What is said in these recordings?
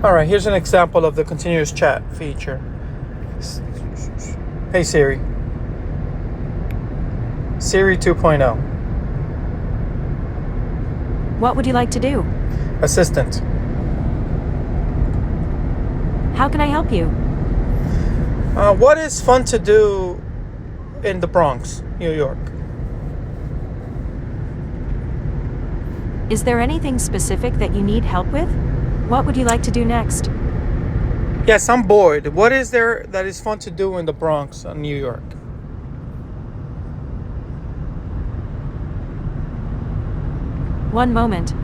All right, here's an example of the continuous chat feature. Hey Siri. Siri 2.0. What would you like to do? Assistant. How can I help you? What is fun to do in the Bronx, New York? Is there anything specific that you need help with? What would you like to do next? Yes, I'm bored. What is there that is fun to do in the Bronx, New York? One moment.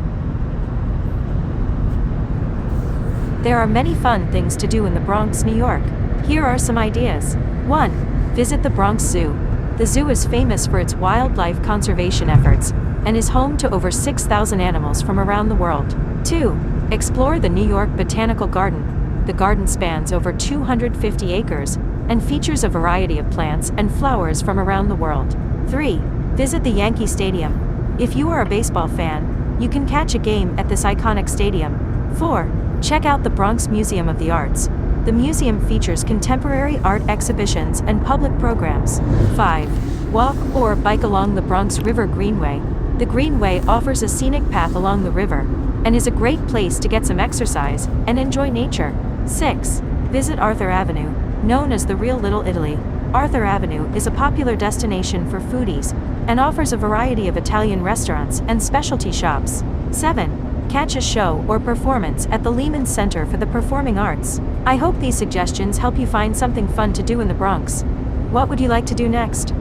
There are many fun things to do in the Bronx, New York. Here are some ideas. 1. Visit the Bronx Zoo. The zoo is famous for its wildlife conservation efforts and is home to over 6,000 animals from around the world. 2. Explore the New York Botanical Garden. The garden spans over 250 acres and features a variety of plants and flowers from around the world. 3. Visit the Yankee Stadium. If you are a baseball fan, you can catch a game at this iconic stadium. 4. Check out the Bronx Museum of the Arts. The museum features contemporary art exhibitions and public programs. 5. Walk or bike along the Bronx River Greenway. The Greenway offers a scenic path along the river and is a great place to get some exercise and enjoy nature. 6. Visit Arthur Avenue, known as the Real Little Italy. Arthur Avenue is a popular destination for foodies and offers a variety of Italian restaurants and specialty shops. 7. Catch a show or performance at the Lehman Center for the Performing Arts. I hope these suggestions help you find something fun to do in the Bronx. What would you like to do next?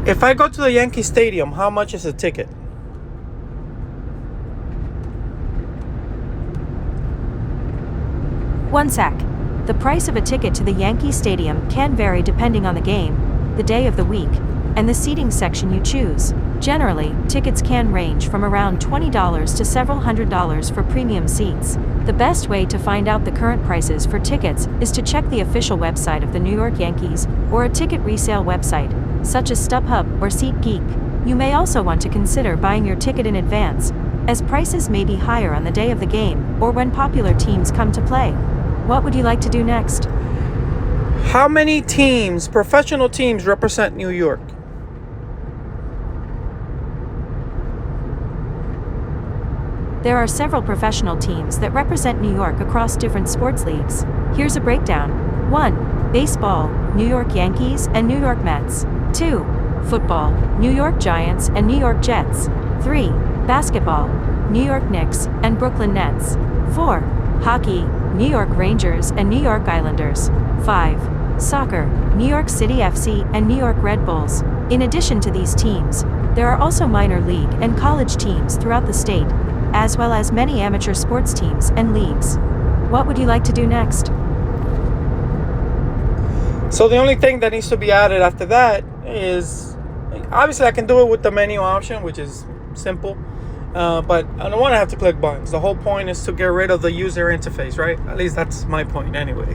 If I go to the Yankee Stadium, how much is a ticket? One sec. The price of a ticket to the Yankee Stadium can vary depending on the game, the day of the week, and the seating section you choose. Generally, tickets can range from around $20 to several $100s for premium seats. The best way to find out the current prices for tickets is to check the official website of the New York Yankees or a ticket resale website, such as StubHub or SeatGeek. You may also want to consider buying your ticket in advance, as prices may be higher on the day of the game or when popular teams come to play. What would you like to do next? How many teams, professional teams, represent New York? There are several professional teams that represent New York across different sports leagues. Here's a breakdown. 1. Baseball, New York Yankees and New York Mets. 2. Football, New York Giants and New York Jets. 3. Basketball, New York Knicks and Brooklyn Nets. 4. Hockey, New York Rangers and New York Islanders. 5. Soccer, New York City FC and New York Red Bulls. In addition to these teams, there are also minor league and college teams throughout the state, as well as many amateur sports teams and leagues. What would you like to do next? So the only thing that needs to be added after that is, obviously I can do it with the menu option, which is simple, but I don't want to have to click buttons. The whole point is to get rid of the user interface, right? At least that's my point anyway,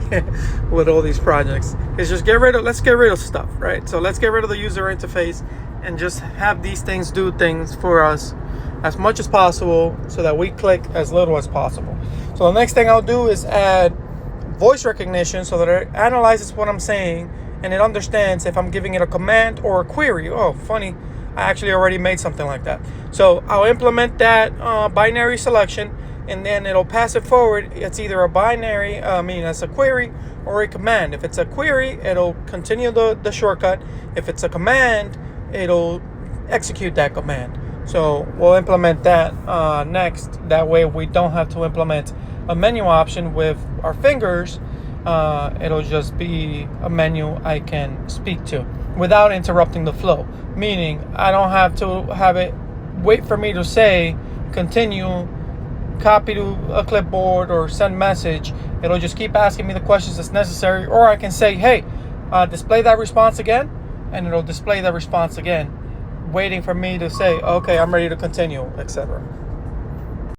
with all these projects. It's just let's get rid of stuff, right? So let's get rid of the user interface and just have these things do things for us as much as possible so that we click as little as possible. So the next thing I'll do is add voice recognition so that it analyzes what I'm saying and it understands if I'm giving it a command or a query. Oh, funny, I actually already made something like that. So I'll implement that binary selection, and then it'll pass it forward. It's either a binary, as a query, or a command. If it's a query, it'll continue the shortcut. If it's a command, it'll execute that command. So we'll implement that next. That way we don't have to implement a menu option with our fingers. It'll just be a menu I can speak to without interrupting the flow. Meaning I don't have to have it wait for me to say continue, copy to a clipboard, or send message. It'll just keep asking me the questions that's necessary. Or I can say, hey, display that response again, and it'll display the response again, waiting for me to say, okay, I'm ready to continue, etc.